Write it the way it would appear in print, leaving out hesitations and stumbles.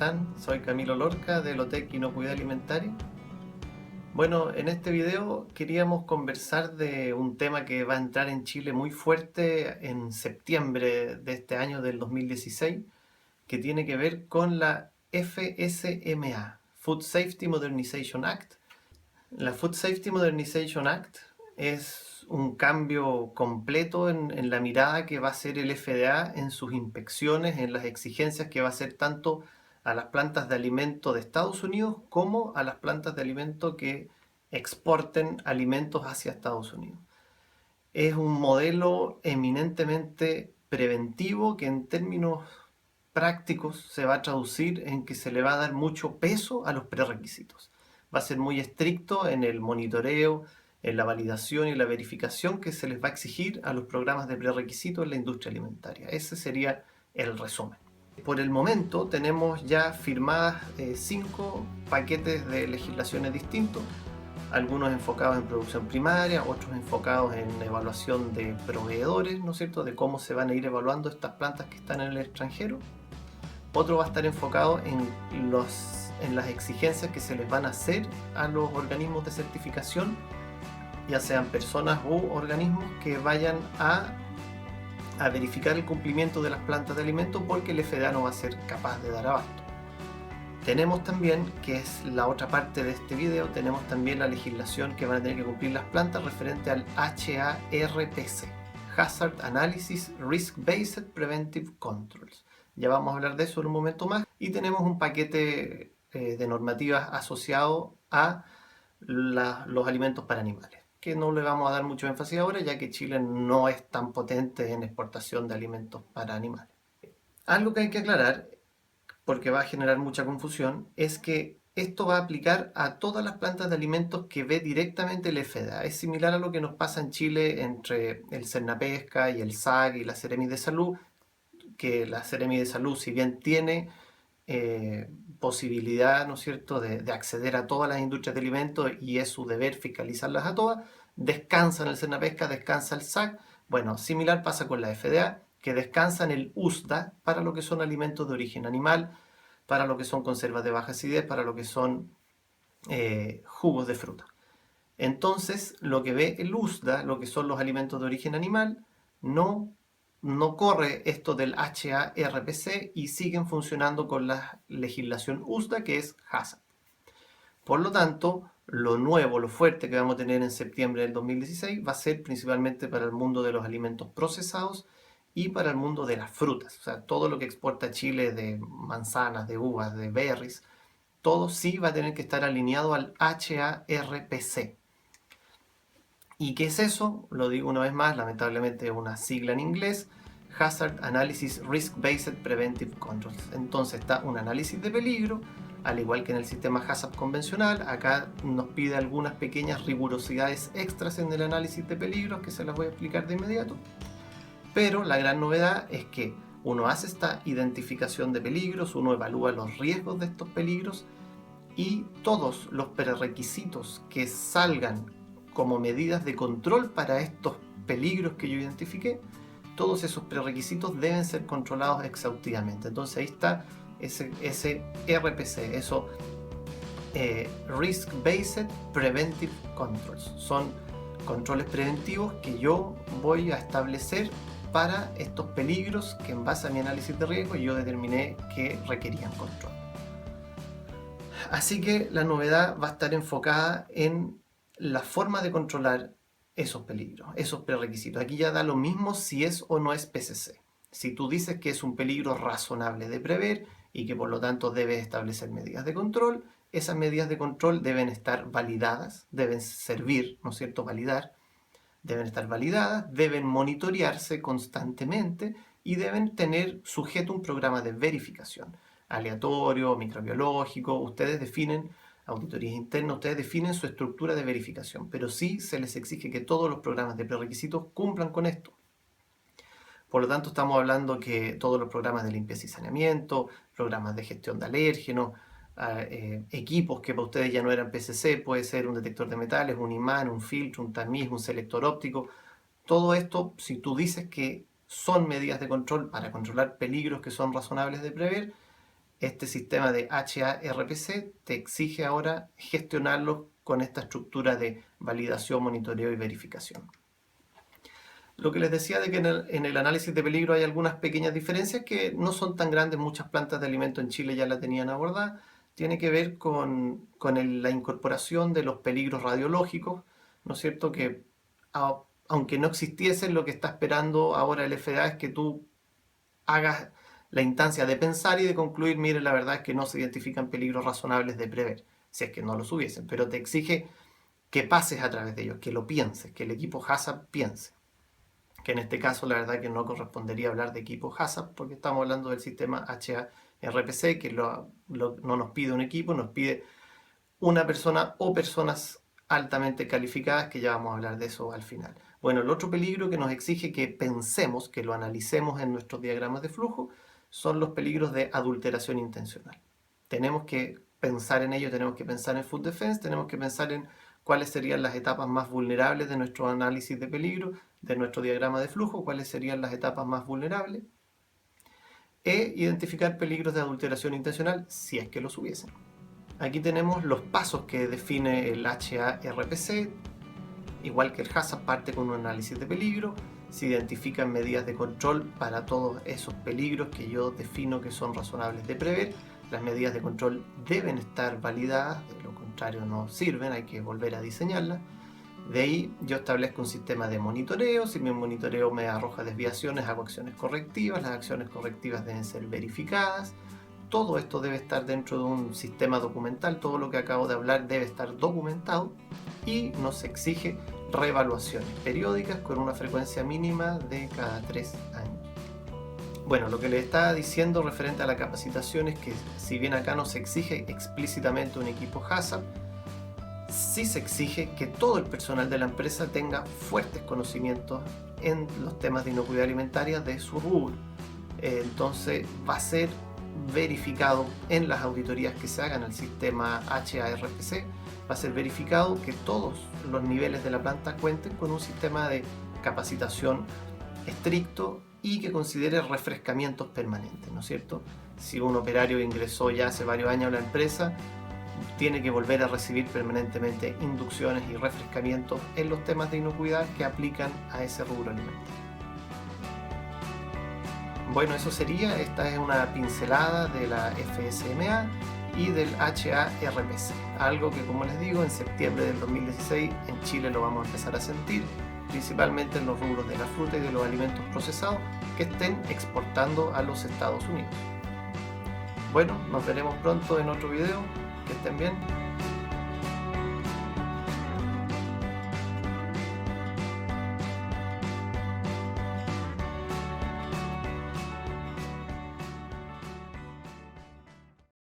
están? Soy Camilo Lorca de Lotec Inocuidad Alimentaria. Bueno, en este video queríamos conversar de un tema que va a entrar en Chile muy fuerte en septiembre de este año del 2016, que tiene que ver con la FSMA, Food Safety Modernization Act. La Food Safety Modernization Act es un cambio completo en la mirada que va a hacer el FDA en sus inspecciones, en las exigencias que va a hacer tanto a las plantas de alimento de Estados Unidos como a las plantas de alimento que exporten alimentos hacia Estados Unidos. Es un modelo eminentemente preventivo que en términos prácticos se va a traducir en que se le va a dar mucho peso a los prerequisitos. Va a ser muy estricto en el monitoreo, en la validación y la verificación que se les va a exigir a los programas de prerequisitos en la industria alimentaria. Ese sería el resumen. Por el momento tenemos ya firmadas 5 paquetes de legislaciones distintos, algunos enfocados en producción primaria, otros enfocados en evaluación de proveedores, ¿no es cierto?, de cómo se van a ir evaluando estas plantas que están en el extranjero. Otro va a estar enfocado en las exigencias que se les van a hacer a los organismos de certificación, ya sean personas u organismos que vayan a verificar el cumplimiento de las plantas de alimento, porque el FDA no va a ser capaz de dar abasto. Tenemos también, que es la otra parte de este video, tenemos también la legislación que van a tener que cumplir las plantas referente al HARPC, Hazard Analysis Risk Based Preventive Controls. Ya vamos a hablar de eso en un momento más. Y tenemos un paquete de normativas asociado a los alimentos para animales, que no le vamos a dar mucho énfasis ahora, ya que Chile no es tan potente en exportación de alimentos para animales. Algo que hay que aclarar, porque va a generar mucha confusión, es que esto va a aplicar a todas las plantas de alimentos que ve directamente el FDA. Es similar a lo que nos pasa en Chile entre el Cernapesca y el SAC y la Seremi de Salud, que la Seremi de Salud, si bien tiene posibilidad, ¿no es cierto?, de acceder a todas las industrias de alimentos y es su deber fiscalizarlas a todas, descansa en el Cernapesca, descansa el SAC. Bueno, similar pasa con la FDA, que descansa en el USDA para lo que son alimentos de origen animal, para lo que son conservas de baja acidez, para lo que son jugos de fruta. Entonces, lo que ve el USDA, lo que son los alimentos de origen animal, no corre esto del HARPC y siguen funcionando con la legislación USDA, que es HACCP. Por lo tanto, lo nuevo, lo fuerte que vamos a tener en septiembre del 2016 va a ser principalmente para el mundo de los alimentos procesados y para el mundo de las frutas. O sea, todo lo que exporta Chile de manzanas, de uvas, de berries, todo sí va a tener que estar alineado al HARPC. ¿Y qué es eso? Lo digo una vez más, lamentablemente es una sigla en inglés: Hazard Analysis Risk Based Preventive Controls. Entonces está un análisis de peligro, al igual que en el sistema HACCP convencional. Acá nos pide algunas pequeñas rigurosidades extras en el análisis de peligros que se las voy a explicar de inmediato. Pero la gran novedad es que uno hace esta identificación de peligros, uno evalúa los riesgos de estos peligros y todos los prerequisitos que salgan como medidas de control para estos peligros que yo identifiqué, todos esos prerequisitos deben ser controlados exhaustivamente. Entonces ahí está ese RPC, eso Risk Based Preventive Controls. Son controles preventivos que yo voy a establecer para estos peligros que, en base a mi análisis de riesgo, yo determiné que requerían control. Así que la novedad va a estar enfocada en la forma de controlar esos peligros, esos prerequisitos. Aquí ya da lo mismo si es o no es PCC. Si tú dices que es un peligro razonable de prever y que por lo tanto debes establecer medidas de control, esas medidas de control deben estar validadas, deben servir, ¿no es cierto?, validar, deben estar validadas, deben monitorearse constantemente y deben tener sujeto un programa de verificación aleatorio, microbiológico. Ustedes definen, auditorías internas, ustedes definen su estructura de verificación, pero sí se les exige que todos los programas de prerequisitos cumplan con esto. Por lo tanto, estamos hablando que todos los programas de limpieza y saneamiento, programas de gestión de alérgenos, equipos que para ustedes ya no eran PCC, puede ser un detector de metales, un imán, un filtro, un tamiz, un selector óptico. Todo esto, si tú dices que son medidas de control para controlar peligros que son razonables de prever, este sistema de HARPC te exige ahora gestionarlo con esta estructura de validación, monitoreo y verificación. Lo que les decía de que en el análisis de peligro hay algunas pequeñas diferencias que no son tan grandes, muchas plantas de alimento en Chile ya la tenían abordada, tiene que ver con la incorporación de los peligros radiológicos, ¿no es cierto? Que aunque no existiesen, lo que está esperando ahora el FDA es que tú hagas la instancia de pensar y de concluir, mire, la verdad es que no se identifican peligros razonables de prever, si es que no los hubiesen, pero te exige que pases a través de ellos, que lo pienses, que el equipo HACCP piense. Que en este caso la verdad que no correspondería hablar de equipo HACCP, porque estamos hablando del sistema HARPC, que no nos pide un equipo, nos pide una persona o personas altamente calificadas, que ya vamos a hablar de eso al final. Bueno, el otro peligro que nos exige que pensemos, que lo analicemos en nuestros diagramas de flujo, son los peligros de adulteración intencional. Tenemos que pensar en ello, tenemos que pensar en food defense, tenemos que pensar en cuáles serían las etapas más vulnerables de nuestro análisis de peligro, de nuestro diagrama de flujo, cuáles serían las etapas más vulnerables, e identificar peligros de adulteración intencional si es que los hubiesen. Aquí tenemos los pasos que define el HARPC, igual que el HACCP parte con un análisis de peligro, se identifican medidas de control para todos esos peligros que yo defino que son razonables de prever. Las medidas de control deben estar validadas, de lo contrario no sirven, hay que volver a diseñarlas. De ahí yo establezco un sistema de monitoreo, si mi monitoreo me arroja desviaciones, hago acciones correctivas, las acciones correctivas deben ser verificadas. Todo esto debe estar dentro de un sistema documental, todo lo que acabo de hablar debe estar documentado y nos exige reevaluaciones periódicas con una frecuencia mínima de cada 3 años. Bueno, lo que les estaba diciendo referente a la capacitación es que si bien acá no se exige explícitamente un equipo HACCP, sí se exige que todo el personal de la empresa tenga fuertes conocimientos en los temas de inocuidad alimentaria de su rubro. Entonces va a ser verificado en las auditorías que se hagan al sistema HARPC, va a ser verificado que todos los niveles de la planta cuenten con un sistema de capacitación estricto y que considere refrescamientos permanentes, ¿no es cierto? Si un operario ingresó ya hace varios años a la empresa, tiene que volver a recibir permanentemente inducciones y refrescamientos en los temas de inocuidad que aplican a ese rubro alimentario. Bueno, eso sería, esta es una pincelada de la FSMA y del HARPC, algo que, como les digo, en septiembre del 2016 en Chile lo vamos a empezar a sentir, principalmente en los rubros de la fruta y de los alimentos procesados que estén exportando a los Estados Unidos. Bueno, nos veremos pronto en otro video, que estén bien.